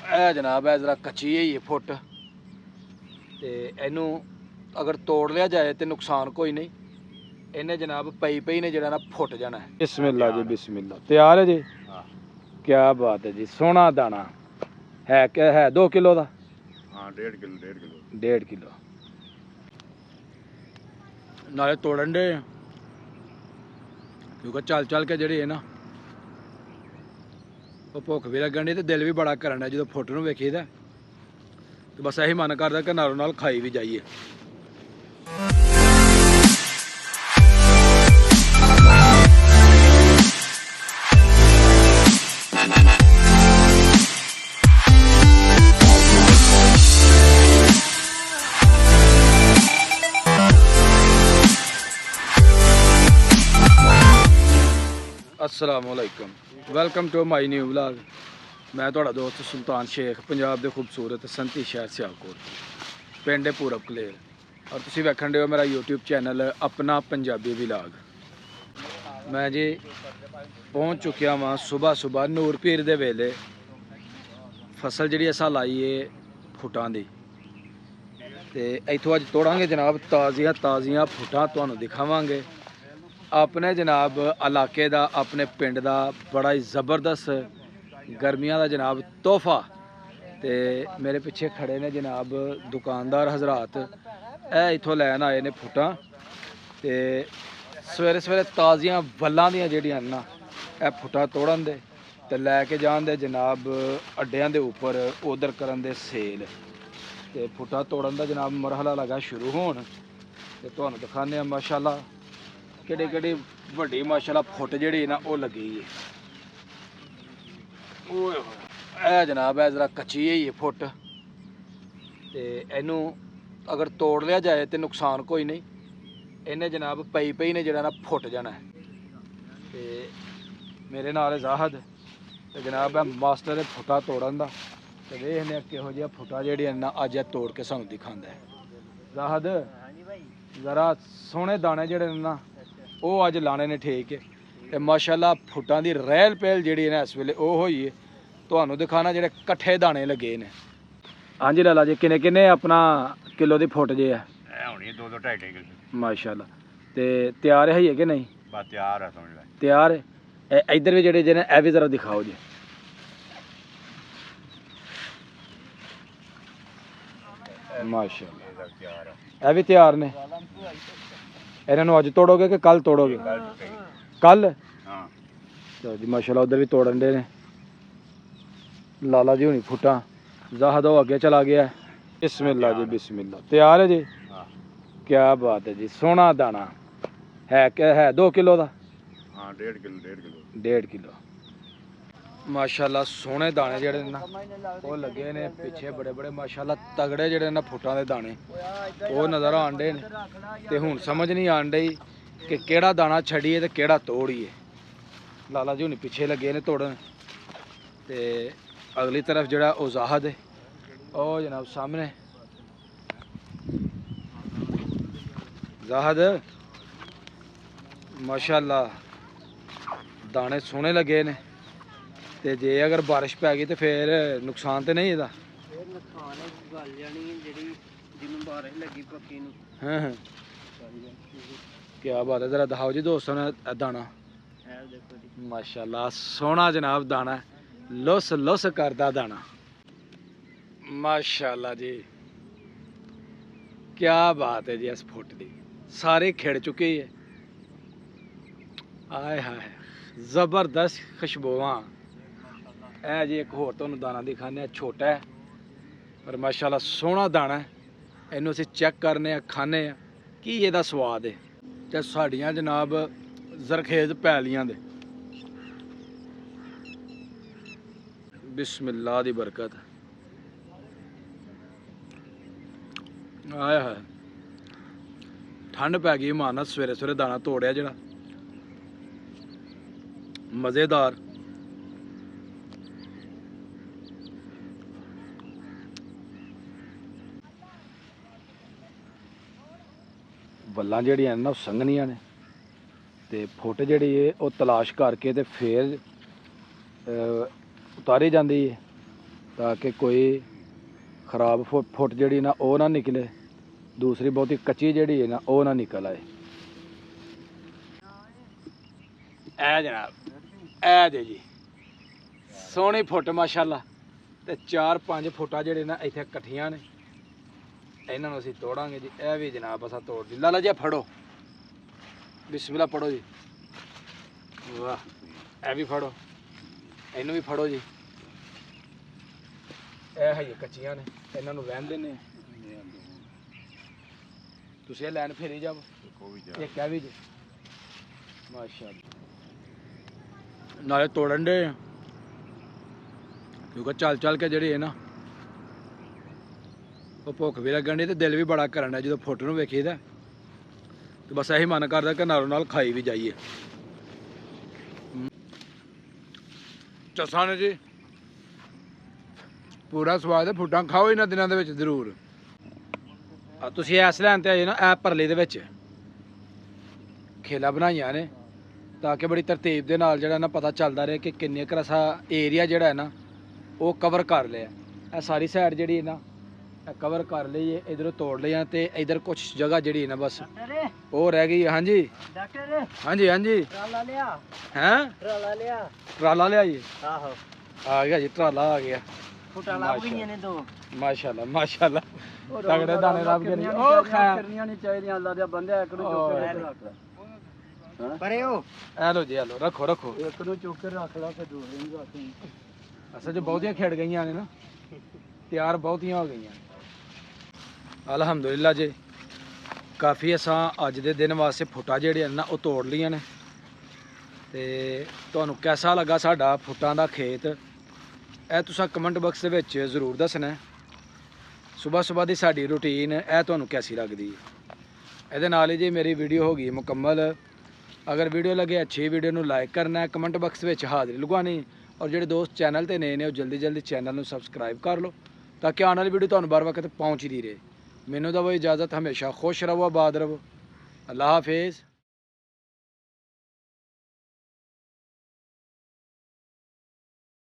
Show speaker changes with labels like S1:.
S1: ਇਹ जनाब है जरा कच्ची है फुट ते इनू अगर तोड़ लिया जाए तो नुकसान कोई नहीं। इन्हें जनाब पई पई ने जरा ना फुट जाना है। बिस्मिल्लाह जी बिस्मिल्लाह। तैयार है जी? क्या बात है जी। सोना दाना है क्या है 2 किलो का?
S2: हाँ 1.5 किलो
S1: 1.5 किलो नाले तोड़न दे क्योंकि चल चल के जी है ना वो भुख भी लगन डी तो दिल भी बड़ा करन डा जो फुट नूं वेखीदा तो बस यही मन करदा कि नालों नाल खाई भी जाइए। अस्सलामुअलैकुम, welcome to my new vlog. मैं तुहाड़ा दोस्त सुल्तान शेख, पंजाब के खूबसूरत संती शहर सियालकोट, पिंड पूरब कलेर, और तुसीं वेखण दे हो मेरा यूट्यूब चैनल अपना पंजाबी व्लॉग। मैं जी पहुँच चुकिया वहाँ सुबह सुबह नूर पीर दे वेले फसल जी असां लाई है फुटां दी ते इत्थों अज तोड़ांगे जनाब ताज़ियां ताज़ियां फुटां तुहानूं दिखावांगे। अपने जनाब इलाके का अपने पिंड का बड़ा ही ज़बरदस्त गर्मियां का जनाब तोहफा। तो मेरे पिछे खड़े ने जनाब दुकानदार हजरात, ए इत्थों लैन आए ने फुटां ते सवेरे सवेरे ताज़ियां वल्लां दियां जेहड़ियां ना ए फुटां तोड़न दे ते लैके जान दे जनाब अड्डियां दे उपर उधर करन दे सेल। ते फुटां तोड़न दा जनाब मरहला लगा शुरू होण ते तुहानूं दिखाने माशाअल्लाह केड़ी केड़ी वड्डी माशाअल्लाह फुट जेहड़ी ना वो लगी है। ओए होए जनाब है जरा कच्ची है फुट ते इनू अगर तोड़ लिया जाए तो नुकसान कोई नहीं। इन्हें जनाब पई पई ने जरा ना फुट जाना है। ते मेरे नाल जाहद ते जनाब है मास्टर फुटा तोड़न दा ते देखने किहो जिहा फुटा जेहड़ियां ना अज तोड़ के सानूं दिखांदा है। जाहद जरा सोहने दाने जेहड़े ना वो अज लाने ने ठीक है ते माशाअल्लाह फुटां दी रहल पहल जिहड़ी ना इस वेले वो होई है। तुहानूं दिखाना जेहड़े कट्ठे दाने लगे ने। हाँ जी लाला जी किन्ने किन्ने अपना किलो दी फुट जे है?
S2: होनी 2-2 2.5 किलो
S1: माशाअल्लाह। ते तैयार है कि नहीं?
S2: बस तैयार है समझ लै।
S1: तैयार है। इधर भी जेहड़े ने ए भी जरा दिखाओ जी। माशाअल्लाह
S2: तैयार है।
S1: ए भी तैयार ने। इन्हों अज तोड़ोगे कि कल तोड़ोगे? कल।
S2: हाँ
S1: चलो जी माशाअल्लाह उधर भी तोड़न दे ने लाला जी हुनी फुटां। जाहद वो अगे चला गया है। बिस्मिल्लाह जी बिस्मिल्लाह। तैयार है जी?
S2: हाँ
S1: क्या बात है जी। सोना दाना है क्या है 2 किलो का?
S2: हाँ 1.5 किलो
S1: 1.5 किलो माशाअल्लाह। सोने दाने जेहड़े ना वो लगे ने पिछे बड़े बड़े माशाअल्लाह तगड़े जेहड़े ना फुटां दे दाने वो नज़र आन डे ने ते हुण समझ नहीं आन डई कि केड़ा दाना छड़िए ते केड़ा तोड़िए। लाला जी हुण पिछे लगे ने तोड़न ते अगली तरफ जेहड़ा ओ जाहद है ओ जनाब सामने। जाहद माशाअल्लाह दाने सोहने लगे ने ते जे अगर बारिश पै गई तो फिर नुकसान तो नहीं इहदा? हाँ हाँ क्या बात है। जरा दिखाओ जी दोस्तों ने दाना। माशाअल्लाह सोहना जनाब दाना लुस लुस करदा दाना माशाअल्लाह जी। क्या बात है जी। इस फुट दी सारी खिड़ चुकी है। आए हाय जबरदस्त खुशबुआं। ए जी एक होर तुहानूं दाना दिखाने छोटा है पर माशाअल्लाह सोहना दाना है। इनू असीं चैक करने खाने की ਇਹਦਾ स्वाद है ते साड़ियां जनाब जरखेज पैलियां दे। बिस्मिल्लाह दी बरकत। आया है ठंड पै गई मारना सवेरे सवेरे दाना तोड़िया जेड़ा मज़ेदार। बल्लां जेहड़ियां ना संघनियां ने ते फुट जेहड़ी है वो तलाश करके ते फिर उतारी जाती है। ਤਾਂ ਕਿ ਕੋਈ ਖਰਾਬ ਫੁੱਟ ਜਿਹੜੀ ਨਾ ਉਹ ਨਾ ਨਿਕਲੇ, ਦੂਸਰੀ ਬਹੁਤੀ ਕੱਚੀ ਜਿਹੜੀ ਹੈ ਨਾ ਉਹ ਨਾ ਨਿਕਲ ਆਏ। ਇਹ ਜਨਾਬ ਇਹ ਜੇ ਜੀ ਸੋਹਣੀ ਫੁੱਟ ਮਾਸ਼ਾਅੱਲਾ, ਤੇ 4-5 ਫੁੱਟਾਂ ਜਿਹੜੇ ਨਾ ਇੱਥੇ ਇਕੱਠੀਆਂ ਨੇ, ਇਹਨਾਂ ਨੂੰ ਅਸੀਂ ਤੋੜਾਂਗੇ ਜੀ। ਇਹ ਵੀ ਜਨਾਬ ਅਸਾਂ ਤੋੜ ਦੀ। ਲਾਲਾ ਜੀ ਫੜੋ, ਬਿਸਮਿਲ੍ਲਾ ਪੜੋ ਜੀ। ਵਾਹ, ਇਹ ਵੀ ਫੜੋ, ਇਹਨੂੰ ਵੀ ਫੜੋ ਜੀ। ਇਹ ਹੈ ਕੱਚੀਆਂ ਨੇ, ਇਹਨਾਂ ਨੂੰ ਵਹਿਣ ਦਿੰਦੇ ਆ। ਤੁਸੀਂ ਇਹ ਲੈਣ ਫੇਰੀ ਜਾਓ, ਇਹ ਕਹਿ ਵੀ ਜੀ ਮਾਸ਼ਾਅੱਲਾ। ਨਾਲੇ ਤੋੜਨ ਦੇ ਆ ਕਿਉਂਕਿ ਚੱਲ ਚੱਲ ਕੇ ਜਿਹੜੀ ਹੈ ਨਾ ਉਹ ਭੁੱਖ ਵੀ ਲੱਗਣ ਦੀ ਤੇ ਦਿਲ ਵੀ ਬੜਾ ਕਰਨ ਡਿਆ ਜਦੋਂ ਫੁੱਟ ਨੂੰ ਵੇਖੀਦਾ, ਤੇ ਬਸ ਇਹੀ ਮਨ ਕਰਦਾ ਕਿ ਨਾਲੋਂ ਨਾਲ ਖਾਈ ਵੀ ਜਾਈਏ। ਚੱਸਾਂ ਨੇ ਜੀ ਪੂਰਾ ਸਵਾਦ ਹੈ, ਫੁੱਟਾਂ ਖਾਓ ਇਹਨਾਂ ਦਿਨਾਂ ਦੇ ਵਿੱਚ ਜ਼ਰੂਰ। ਤੁਸੀਂ ਇਸ ਲੈਣ ਤੇ ਆਏ ਨਾ, ਇਹ ਪਰਲੇ ਦੇ ਵਿੱਚ ਖੇਲਾ ਬਣਾਈਆਂ ਨੇ ਤਾਂ ਕਿ ਬੜੀ ਤਰਤੀਬ ਦੇ ਨਾਲ ਜਿਹੜਾ ਨਾ ਪਤਾ ਚੱਲਦਾ ਰਹੇ ਕਿ ਕਿੰਨੇ ਕੁ ਰਸਾ ਏਰੀਆ ਜਿਹੜਾ ਹੈ ਨਾ ਉਹ ਕਵਰ ਕਰ ਲਿਆ। ਇਹ ਸਾਰੀ ਸਾਈਡ ਜਿਹੜੀ ਹੈ ਨਾ ਇਹ ਕਵਰ ਕਰ ਲਈ ਹੈ, ਇਧਰੋਂ ਤੋੜ ਲਿਆ ਤੇ ਇਧਰ ਕੁਝ ਜਗ੍ਹਾ ਜਿਹੜੀ ਹੈ ਨਾ ਬਸ ਉਹ ਰਹਿ ਗਈ। ਹਾਂਜੀ
S3: ਡਾਕਟਰ,
S1: ਹਾਂਜੀ ਹਾਂਜੀ
S3: ਟਰਾਲਾ ਲਿਆ,
S1: ਹੈ
S3: ਟਰਾਲਾ ਲਿਆ।
S1: ਟਰਾਲਾ ਲਿਆ ਜੀ,
S3: ਆਹੋ,
S1: ਆ ਗਿਆ ਜੀ ਟਰਾਲਾ ਆ ਗਿਆ।
S3: ਫੁੱਟਾਂ ਲੱਭ ਗਈਆਂ ਨੇ 2।
S1: ਮਾਸ਼ਾਅੱਲਾ ਮਾਸ਼ਾਅੱਲਾ, ਤਗੜੇ ਦਾਣੇ ਲੱਭ ਗਏ ਨੇ। ਉਹ ਖੈਰ
S3: ਕਰਨੀਆਂ ਨਹੀਂ ਚਾਹੀਦੀਆਂ, ਅੱਲਾ ਦੇ ਬੰਦੇ ਇੱਕ ਨੂੰ ਚੁੱਕ ਕੇ ਰੱਖ। ਪਰੇ ਉਹ
S1: ਐ ਲੋ ਜੀ, ਐ ਲੋ ਰੱਖੋ ਰੱਖੋ।
S3: ਇੱਕ ਨੂੰ ਚੁੱਕ ਕੇ ਰੱਖ ਲਾ ਤੇ ਦੂਸਰੇ ਨੂੰ ਰੱਖ।
S1: ਅਸਲ 'ਚ ਬਹੁਤੀਆਂ ਖਿੜ ਗਈਆਂ ਨੇ ਨਾ, ਤਿਆਰ ਬਹੁਤੀਆਂ ਹੋ ਗਈਆਂ। ਅਲਹਮਦੁਲਿਲਾ ਜੀ, ਕਾਫੀ ਅਸਾਂ ਅੱਜ ਦੇ ਦਿਨ ਵਾਸਤੇ ਫੁੱਟਾਂ ਜਿਹੜੀਆਂ ਨਾ ਉਹ ਤੋੜ ਲੀਆਂ ਨੇ। ਤੇ ਤੁਹਾਨੂੰ ਕਿਹਦਾ ਲੱਗਾ ਸਾਡਾ ਫੁੱਟਾਂ ਦਾ ਖੇਤ, ਇਹ ਤੁਸੀਂ ਕਮੈਂਟ ਬਾਕਸ ਦੇ ਵਿੱਚ ਜ਼ਰੂਰ ਦੱਸਣਾ। ਸਵੇਰ ਦੀ ਸਾਡੀ ਰੂਟੀਨ ਇਹ ਤੁਹਾਨੂੰ ਕੈਸੀ ਲੱਗਦੀ ਹੈ। ਇਹਦੇ ਨਾਲ ਹੀ ਜੀ ਮੇਰੀ ਵੀਡੀਓ ਹੋ ਗਈ ਮੁਕੰਮਲ। ਅਗਰ ਵੀਡੀਓ ਲੱਗੇ ਅੱਛੀ, ਵੀਡੀਓ ਨੂੰ ਲਾਈਕ ਕਰਨਾ ਹੈ, ਕਮੈਂਟ ਬਾਕਸ ਵਿੱਚ ਹਾਜ਼ਰੀ ਲਗਵਾਉਣੀ, ਔਰ ਜਿਹੜੇ ਦੋਸਤ ਚੈਨਲ ਤੇ ਨਏ ਨੇ ਉਹ ਜਲਦੀ ਚੈਨਲ ਨੂੰ ਸਬਸਕ੍ਰਾਈਬ ਕਰ ਲਓ ਤਾਂ ਕਿ ਆਉਣ ਵਾਲੀ ਵੀਡੀਓ ਤੁਹਾਨੂੰ ਬਾਰ ਵਕਤ ਪਹੁੰਚਦੀ ਰਹੇ। ਮੈਨੂੰ ਦਵੋ ਇਜਾਜ਼ਤ, ਹਮੇਸ਼ਾ ਖੁਸ਼ ਰਹੋ, ਆਬਾਦ ਰਹੋ। ਅੱਲਾਹ ਹਾਫਿਜ਼।